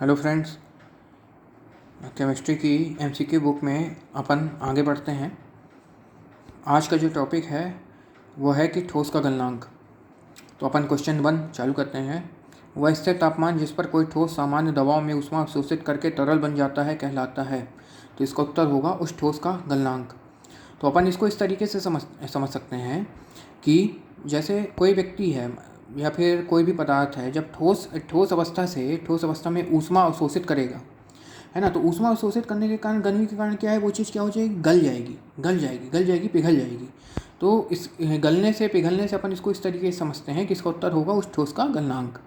Hello friends, chemistry की MCQ book में अपन आगे बढ़ते हैं। आज का जो टॉपिक है वो है कि ठोस का गलनांक। तो अपन क्वेश्चन 1 चालू करते हैं। वह स्थिर तापमान जिस पर कोई ठोस सामान्य दबाव में ऊष्मा अवशोषित करके तरल बन जाता है कहलाता है। तो इसका उत्तर होगा उस ठोस का गलनांक। तो अपन इसको इस तरीके से समझ सकते हैं कि जैसे कोई व्यक्ति है या फिर कोई भी पदार्थ है, जब ठोस अवस्था से ठोस अवस्था में ऊष्मा अवशोषित करेगा, है ना। तो ऊष्मा अवशोषित करने के कारण, गर्मी के कारण क्या है, वो चीज़ क्या हो जाएगी, गल जाएगी, पिघल जाएगी। तो इस गलने से, पिघलने से अपन इसको इस तरीके से समझते हैं कि इसका उत्तर होगा उस ठोस का गलनांक।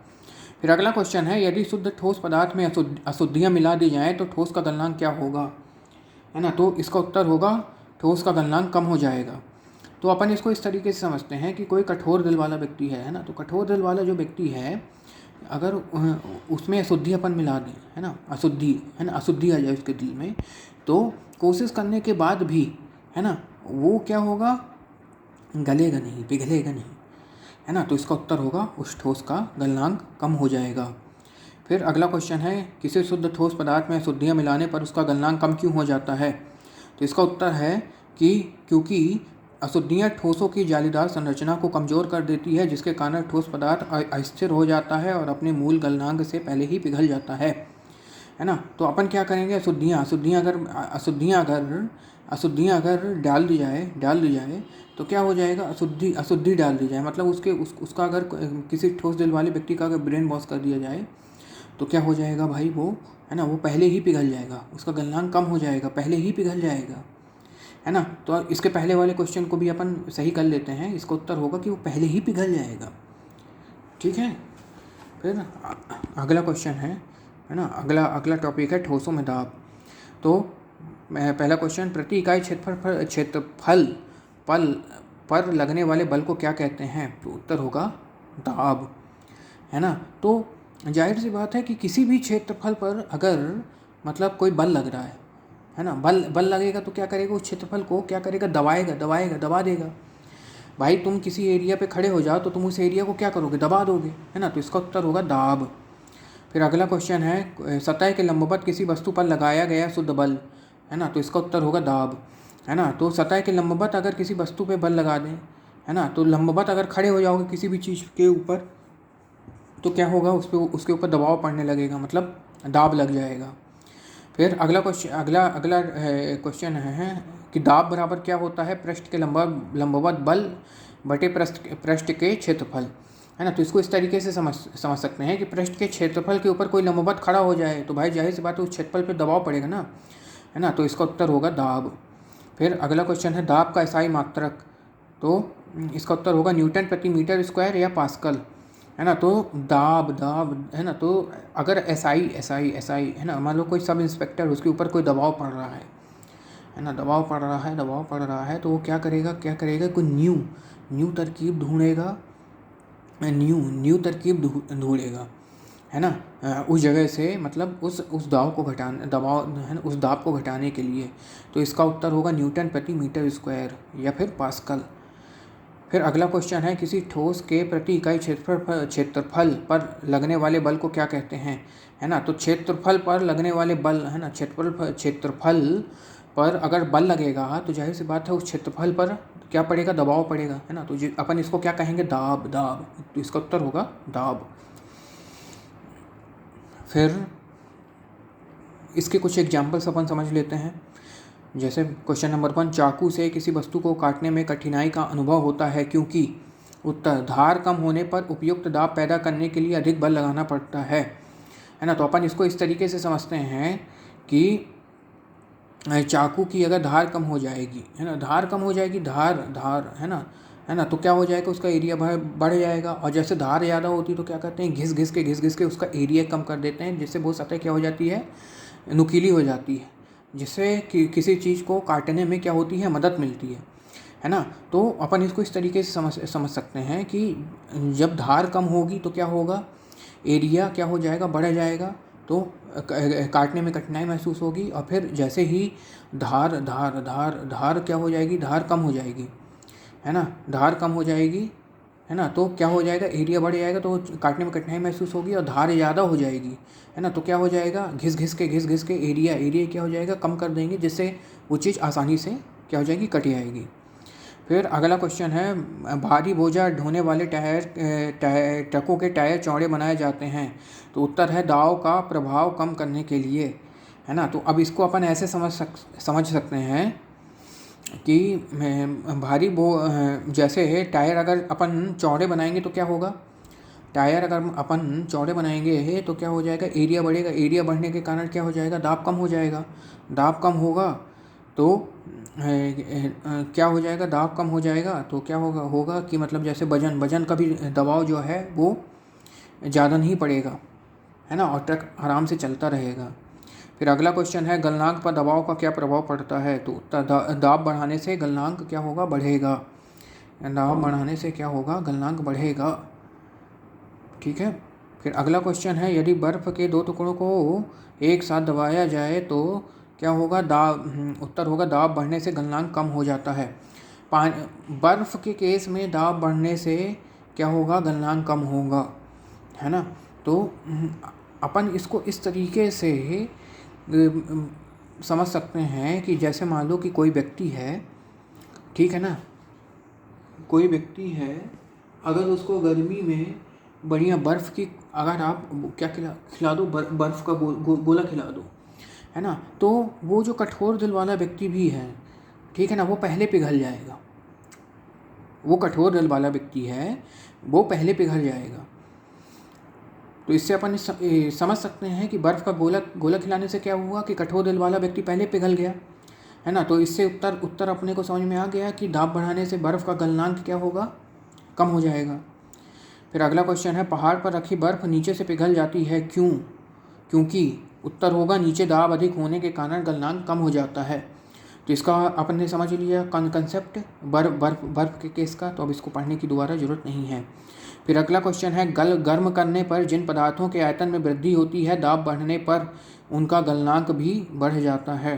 फिर अगला क्वेश्चन है, यदि शुद्ध ठोस पदार्थ में अशुद्धियाँ मिला दी जाएँ तो ठोस का गलनांक क्या होगा, है ना। तो इसका उत्तर होगा ठोस का गलनांक कम हो जाएगा। तो अपन इसको इस तरीके से समझते हैं कि कोई कठोर दिल वाला व्यक्ति है ना। तो कठोर दिल वाला जो व्यक्ति है, अगर उसमें अशुद्धि अपन मिला दें, है ना, अशुद्धि आ जाए उसके दिल में, तो कोशिश करने के बाद भी, है ना, वो क्या होगा, गलेगा नहीं, पिघलेगा नहीं, है ना। तो इसका उत्तर होगा उस ठोस का गलनांक कम हो जाएगा। फिर अगला क्वेश्चन है, किसी शुद्ध ठोस पदार्थ में अशुद्धियाँ मिलाने पर उसका गलनांक कम क्यों हो जाता है। तो इसका उत्तर है कि क्योंकि अशुद्धियाँ ठोसों की जालीदार संरचना को कमज़ोर कर देती है, जिसके कारण ठोस पदार्थ अस्थिर हो जाता है और अपने मूल गलनांक से पहले ही पिघल जाता है ना। तो अपन क्या करेंगे, अशुद्धियाँ अगर डाल दी जाए तो क्या हो जाएगा, अशुद्धि डाल दी जाए, मतलब उसका अगर किसी ठोस दिल वाले व्यक्ति का अगर ब्रेन वॉश कर दिया जाए तो क्या हो जाएगा भाई, वो, है ना, वो पहले ही पिघल जाएगा, उसका गलनांक कम हो जाएगा, पहले ही पिघल जाएगा, है ना। तो इसके पहले वाले क्वेश्चन को भी अपन सही कर लेते हैं। इसका उत्तर होगा कि वो पहले ही पिघल जाएगा, ठीक है। फिर अगला क्वेश्चन है ना, अगला टॉपिक है ठोसों में दाब। तो पहला क्वेश्चन, प्रति इकाई क्षेत्रफल पर लगने वाले बल को क्या कहते हैं। तो उत्तर होगा दाब, है ना। तो जाहिर सी बात है कि किसी भी क्षेत्रफल पर अगर मतलब कोई बल लग रहा है ना, बल लगेगा तो क्या करेगा, उस क्षेत्रफल को क्या करेगा, दबा देगा। भाई तुम किसी एरिया पे खड़े हो जाओ तो तुम उस एरिया को क्या करोगे, दबा दोगे, है ना। तो इसका उत्तर होगा दाब। फिर अगला क्वेश्चन है, सतह के लंबवत किसी वस्तु पर लगाया गया शुद्ध बल, है ना। तो इसका उत्तर होगा दाब, है ना। तो सतह के लंबवत अगर किसी वस्तु पे बल लगा दें, है ना, तो लंबवत अगर खड़े हो जाओगे किसी भी चीज़ के ऊपर तो क्या होगा, उसके ऊपर दबाव पड़ने लगेगा, मतलब दाब लग जाएगा। फिर अगला क्वेश्चन है कि दाब बराबर क्या होता है, पृष्ठ के लंबवत बल बटे पृष्ठ के क्षेत्रफल, है ना। तो इसको इस तरीके से समझ सकते हैं कि पृष्ठ के क्षेत्रफल के ऊपर कोई लंबवत खड़ा हो जाए तो भाई जाहिर सी बात है उस क्षेत्रफल पे दबाव पड़ेगा ना, है ना। तो इसका उत्तर होगा दाब। फिर अगला क्वेश्चन है, दाब का एसआई मात्रक। तो इसका उत्तर होगा न्यूटन प्रति मीटर स्क्वायर या पास्कल, है ना। तो दाब, है ना। तो अगर एसआई है ना, मान लो कोई सब इंस्पेक्टर, उसके ऊपर कोई दबाव पड़ रहा है ना, दबाव पड़ रहा है तो वो क्या करेगा, कोई न्यू तरकीब ढूंढेगा, न्यू तरकीब ढूंढेगा, है ना, उस जगह से, मतलब उस दबाव है ना, उस दाब को घटाने के लिए। तो इसका उत्तर होगा न्यूटन प्रति मीटर स्क्वायर या फिर पास्कल। फिर अगला क्वेश्चन है, किसी ठोस के प्रति इकाई क्षेत्रफल पर लगने वाले बल को क्या कहते हैं, है ना। तो क्षेत्रफल पर लगने वाले बल, है ना, क्षेत्रफल पर अगर बल लगेगा तो जाहिर सी बात है उस क्षेत्रफल पर क्या पड़ेगा, दबाव पड़ेगा, है ना। तो अपन इसको क्या कहेंगे, दाब। तो इसका उत्तर होगा दाब। फिर इसके कुछ एग्जाम्पल्स अपन समझ लेते हैं। जैसे क्वेश्चन नंबर 1, चाकू से किसी वस्तु को काटने में कठिनाई का अनुभव होता है क्योंकि। उत्तर, धार कम होने पर उपयुक्त दाब पैदा करने के लिए अधिक बल लगाना पड़ता है ना। तो अपन इसको इस तरीके से समझते हैं कि चाकू की अगर धार कम हो जाएगी, है ना, धार है ना, तो क्या हो जाएगा, उसका एरिया बढ़ जाएगा। और जैसे धार ज़्यादा होती है तो क्या करते हैं, घिस घिस के उसका एरिया कम कर देते हैं, जिससे वो सतह क्या हो जाती है, नुकीली हो जाती है, जिससे कि किसी चीज़ को काटने में क्या होती है, मदद मिलती है ना। तो अपन इसको इस तरीके से समझ सकते हैं कि जब धार कम होगी तो क्या होगा, एरिया क्या हो जाएगा, बढ़ जाएगा, तो काटने में कठिनाई महसूस होगी। और फिर जैसे ही धार क्या हो जाएगी, धार कम हो जाएगी, है ना, धार कम हो जाएगी है ना, तो क्या हो जाएगा, एरिया बढ़ जाएगा तो काटने में कठिनाई महसूस होगी और धार ज़्यादा हो जाएगी, है ना, तो क्या हो जाएगा, घिस घिस के एरिया क्या हो जाएगा, कम कर देंगे, जिससे वो चीज़ आसानी से क्या हो जाएगी, कट जाएगी। फिर अगला क्वेश्चन है, भारी बोझा ढोने वाले ट्रकों के टायर चौड़े बनाए जाते हैं, तो उत्तर है दाव का प्रभाव कम करने के लिए, है ना। तो अब इसको अपन ऐसे समझ सकते हैं कि जैसे टायर अगर अपन चौड़े बनाएंगे तो क्या होगा, टायर अगर अपन चौड़े बनाएंगे तो क्या हो जाएगा, एरिया बढ़ेगा, एरिया बढ़ने के कारण क्या हो जाएगा, दाब कम हो जाएगा, दाब कम होगा तो क्या हो जाएगा, दाब कम हो जाएगा तो क्या होगा कि मतलब जैसे वजन का भी दबाव जो है वो ज़्यादा नहीं पड़ेगा, है ना, और ट्रक आराम से चलता रहेगा। फिर अगला क्वेश्चन है, गलनांक पर दबाव का क्या प्रभाव पड़ता है, तो दाब बढ़ाने से गलनांक क्या होगा, बढ़ेगा, दाब बढ़ाने से क्या होगा, गलनांक बढ़ेगा, ठीक है। फिर अगला क्वेश्चन है, यदि बर्फ़ के दो टुकड़ों को एक साथ दबाया जाए तो क्या होगा, उत्तर होगा दाब बढ़ने से गलनांक कम हो जाता है। बर्फ़ के केस में दाब बढ़ने से क्या होगा, गलनांक कम होगा, है ना। तो अपन इसको इस तरीके से समझ सकते हैं कि जैसे मान लो कि कोई व्यक्ति है, ठीक है ना, कोई व्यक्ति है, अगर उसको गर्मी में बढ़िया बर्फ़ की अगर आप क्या खिला दो, बर्फ़ का गोला खिला दो, है ना, तो वो जो कठोर दिल वाला व्यक्ति भी है, ठीक है ना, वो पहले पिघल जाएगा, वो कठोर दिल वाला व्यक्ति है वो पहले पिघल जाएगा। तो इससे अपन समझ सकते हैं कि बर्फ़ का गोला खिलाने से क्या हुआ कि कठोर दिल वाला व्यक्ति पहले पिघल गया, है ना। तो इससे उत्तर अपने को समझ में आ गया कि दाब बढ़ाने से बर्फ़ का गलनांक क्या होगा, कम हो जाएगा। फिर अगला क्वेश्चन है, पहाड़ पर रखी बर्फ़ नीचे से पिघल जाती है, क्यों, क्योंकि उत्तर होगा नीचे दाब अधिक होने के कारण गलनांक कम हो जाता है। तो इसका अपन ने समझ लिया कंसेप्ट बर्फ़ के केस का, तो अब इसको पढ़ने की दोबारा ज़रूरत नहीं है। फिर अगला क्वेश्चन है, गर्म करने पर जिन पदार्थों के आयतन में वृद्धि होती है, दाब बढ़ने पर उनका गलनांक भी बढ़ जाता है,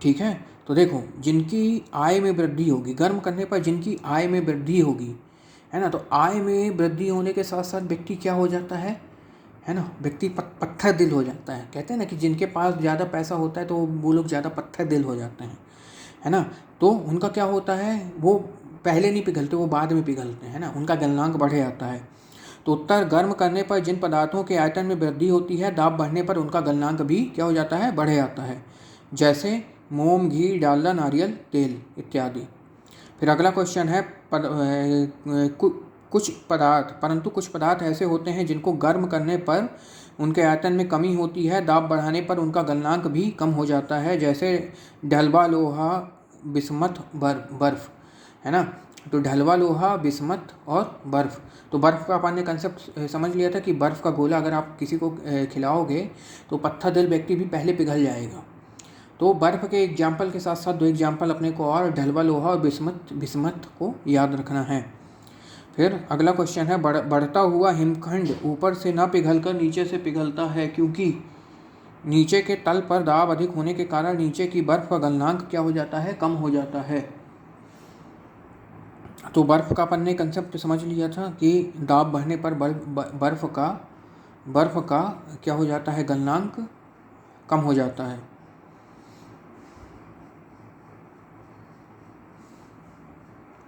ठीक है। तो देखो, जिनकी आय में वृद्धि होगी, गर्म करने पर जिनकी आय में वृद्धि होगी, है ना, तो आय में वृद्धि होने के साथ साथ व्यक्ति क्या हो जाता है ना, व्यक्ति पत्थर दिल हो जाता है। कहते हैं ना कि जिनके पास ज़्यादा पैसा होता है तो वो लोग ज़्यादा पत्थर दिल हो जाते हैं, है ना। तो उनका क्या होता है, वो पहले नहीं पिघलते, वो बाद में पिघलते हैं, ना, उनका गलनांक बढ़ जाता है। तो उत्तर, गर्म करने पर जिन पदार्थों के आयतन में वृद्धि होती है, दाब बढ़ने पर उनका गलनांक भी क्या हो जाता है, बढ़ जाता है, जैसे मोम, घी, डालडा, नारियल तेल इत्यादि। फिर अगला क्वेश्चन है, कुछ पदार्थ ऐसे होते हैं जिनको गर्म करने पर उनके आयतन में कमी होती है, दाब बढ़ाने पर उनका गलनांक भी कम हो जाता है, जैसे ढलवा लोहा, बिस्मथ, बर्फ़, है ना। तो ढलवा लोहा, बिस्मथ और बर्फ़। तो बर्फ़ का अपन ने कंसेप्ट समझ लिया था कि बर्फ़ का गोला अगर आप किसी को खिलाओगे तो पत्थर दिल व्यक्ति भी पहले पिघल जाएगा। तो बर्फ़ के एग्जाम्पल के साथ साथ दो एग्जाम्पल अपने को और ढलवा लोहा और बिस्मथ को याद रखना है। फिर अगला क्वेश्चन है, बढ़ता हुआ हिमखंड ऊपर से न पिघलकर नीचे से पिघलता है, क्योंकि नीचे के तल पर दाब अधिक होने के कारण नीचे की बर्फ़ का गलनांक क्या हो जाता है, कम हो जाता है। तो बर्फ़ का अपन ने कंसेप्ट समझ लिया था कि दाब बढ़ने पर बर्फ़ का क्या हो जाता है, गलनांक कम हो जाता है।